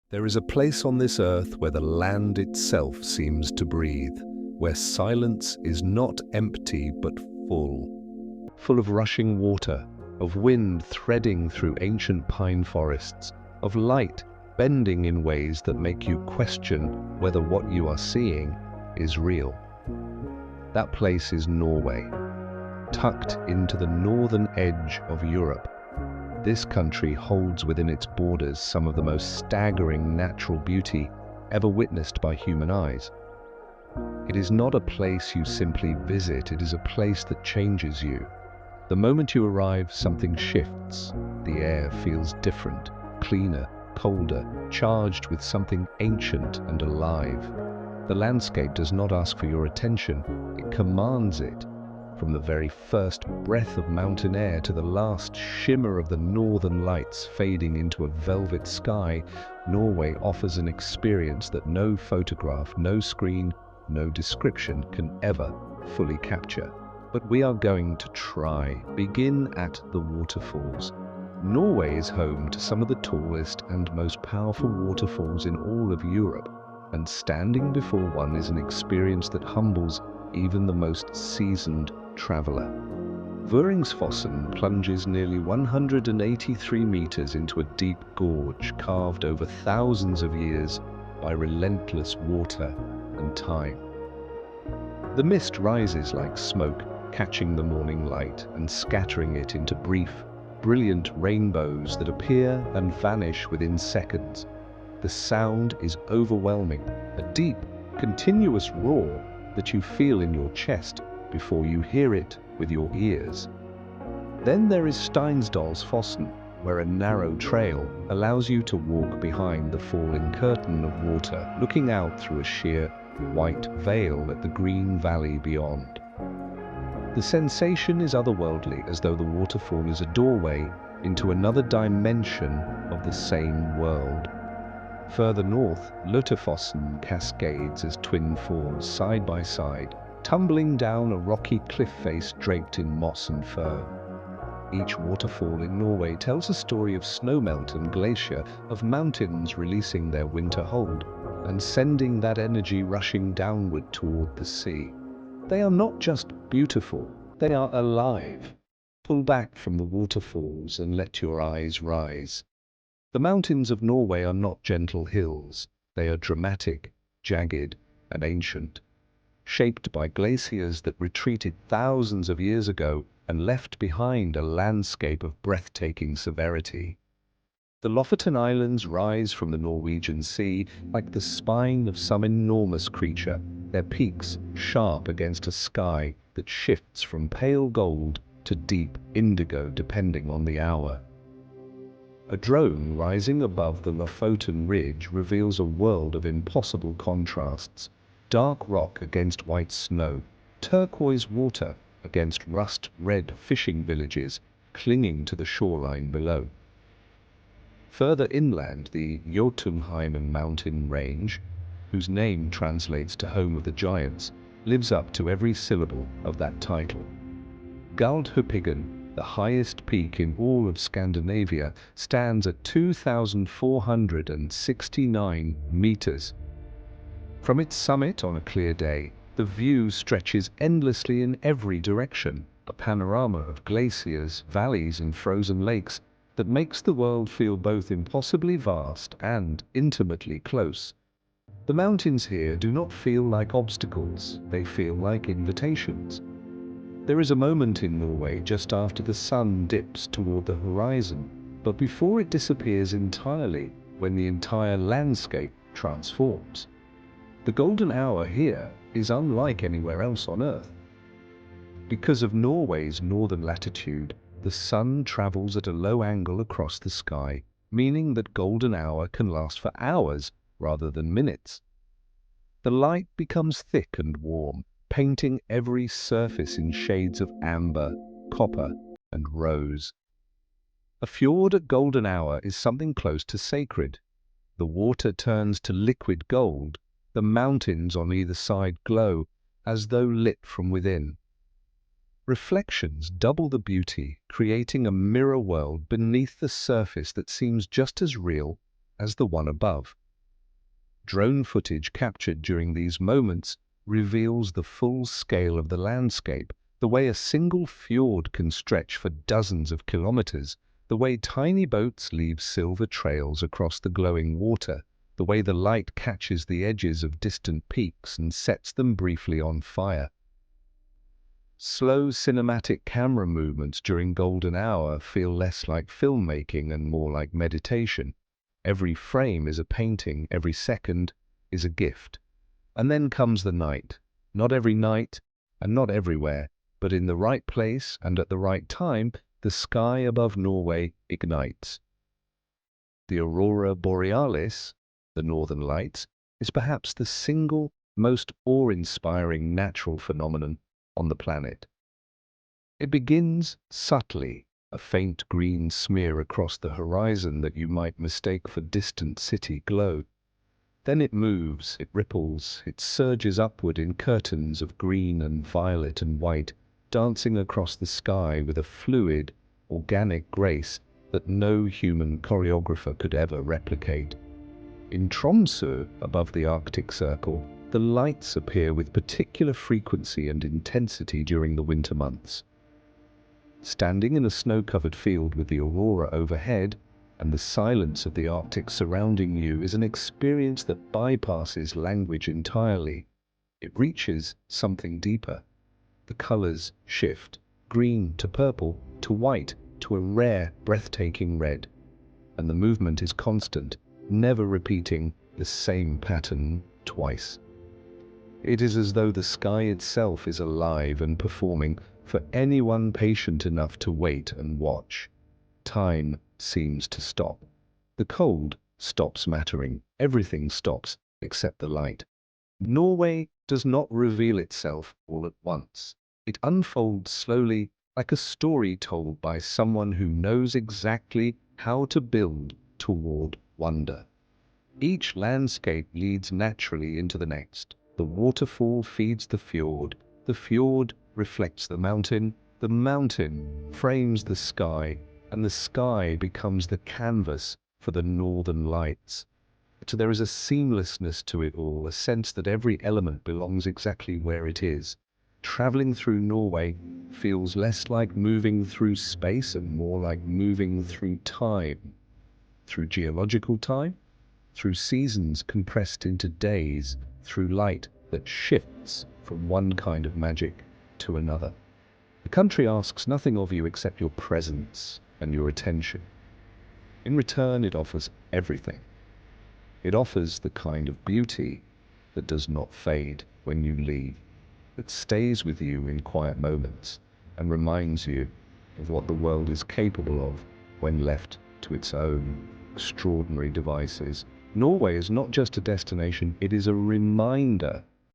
There is a place on this earth where the land itself seems to breathe, where silence is not empty but full of rushing water, of wind threading through ancient pine forests, of light bending in ways that make you question whether what you are seeing is real. That place is Norway, tucked into the northern edge of Europe. This country holds within its borders some of the most staggering natural beauty ever witnessed by human eyes. It is not a place you simply visit, it is a place that changes you. The moment you arrive, something shifts. The air feels different, cleaner, colder, charged with something ancient and alive. The landscape does not ask for your attention, it commands it. From the very first breath of mountain air to the last shimmer of the northern lights fading into a velvet sky, Norway offers an experience that no photograph, no screen, no description can ever fully capture. But we are going to try. Begin at the waterfalls. Norway is home to some of the tallest and most powerful waterfalls in all of Europe, and standing before one is an experience that humbles even the most seasoned traveler. Voringsfossen plunges nearly 183 meters into a deep gorge carved over thousands of years by relentless water and time. The mist rises like smoke, catching the morning light and scattering it into brief, brilliant rainbows that appear and vanish within seconds. The sound is overwhelming, a deep, continuous roar that you feel in your chest before you hear it with your ears. Then there is Steinsdalsfossen, where a narrow trail allows you to walk behind the falling curtain of water, looking out through a sheer white veil at the green valley beyond. The sensation is otherworldly, as though the waterfall is a doorway into another dimension of the same world. Further north, Lutterfossen cascades as twin falls side by side, tumbling down a rocky cliff face draped in moss and fern. Each waterfall in Norway tells a story of snowmelt and glacier, of mountains releasing their winter hold and sending that energy rushing downward toward the sea. They are not just beautiful, they are alive. Pull back from the waterfalls and let your eyes rise. The mountains of Norway are not gentle hills. They are dramatic, jagged, and ancient, shaped by glaciers that retreated thousands of years ago and left behind a landscape of breathtaking severity. The Lofoten Islands rise from the Norwegian Sea like the spine of some enormous creature, their peaks sharp against a sky that shifts from pale gold to deep indigo depending on the hour. A drone rising above the Lofoten Ridge reveals a world of impossible contrasts. Dark rock against white snow, turquoise water against rust-red fishing villages clinging to the shoreline below. Further inland, the Jotunheimen mountain range, whose name translates to Home of the Giants, lives up to every syllable of that title. Galdhøpiggen, the highest peak in all of Scandinavia, stands at 2,469 meters. From its summit on a clear day, the view stretches endlessly in every direction, a panorama of glaciers, valleys, and frozen lakes that makes the world feel both impossibly vast and intimately close. The mountains here do not feel like obstacles, they feel like invitations. There is a moment in Norway just after the sun dips toward the horizon, but before it disappears entirely, when the entire landscape transforms. The golden hour here is unlike anywhere else on Earth. Because of Norway's northern latitude, the sun travels at a low angle across the sky, meaning that golden hour can last for hours rather than minutes. The light becomes thick and warm, painting every surface in shades of amber, copper, and rose. A fjord at golden hour is something close to sacred. The water turns to liquid gold, the mountains on either side glow as though lit from within. Reflections double the beauty, creating a mirror world beneath the surface that seems just as real as the one above. Drone footage captured during these moments reveals the full scale of the landscape, the way a single fjord can stretch for dozens of kilometers, the way tiny boats leave silver trails across the glowing water, the way the light catches the edges of distant peaks and sets them briefly on fire. Slow cinematic camera movements during golden hour feel less like filmmaking and more like meditation. Every frame is a painting, every second is a gift. And then comes the night. Not every night and not everywhere, but in the right place and at the right time, the sky above Norway ignites. The aurora borealis, the northern lights, is perhaps the single most awe-inspiring natural phenomenon on the planet. It begins subtly, a faint green smear across the horizon that you might mistake for distant city glow. Then it moves, it ripples, it surges upward in curtains of green and violet and white, dancing across the sky with a fluid, organic grace that no human choreographer could ever replicate. In Tromsø, above the Arctic Circle, the lights appear with particular frequency and intensity during the winter months. Standing in a snow-covered field with the aurora overhead, and the silence of the Arctic surrounding you is an experience that bypasses language entirely. It reaches something deeper. The colors shift, green to purple, to white, to a rare, breathtaking red. And the movement is constant, never repeating the same pattern twice. It is as though the sky itself is alive and performing for anyone patient enough to wait and watch. Time seems to stop. The cold stops mattering. Everything stops except the light. Norway does not reveal itself all at once. It unfolds slowly, like a story told by someone who knows exactly how to build toward wonder. Each landscape leads naturally into the next. The waterfall feeds the fjord reflects the mountain frames the sky, and the sky becomes the canvas for the northern lights. So there is a seamlessness to it all, a sense that every element belongs exactly where it is. Traveling through Norway feels less like moving through space and more like moving through time. Through geological time, through seasons compressed into days, through light that shifts from one kind of magic to another. The country asks nothing of you except your presence and your attention. In return, it offers everything. It offers the kind of beauty that does not fade when you leave, that stays with you in quiet moments and reminds you of what the world is capable of when left to its own extraordinary devices. Norway is not just a destination, it is a reminder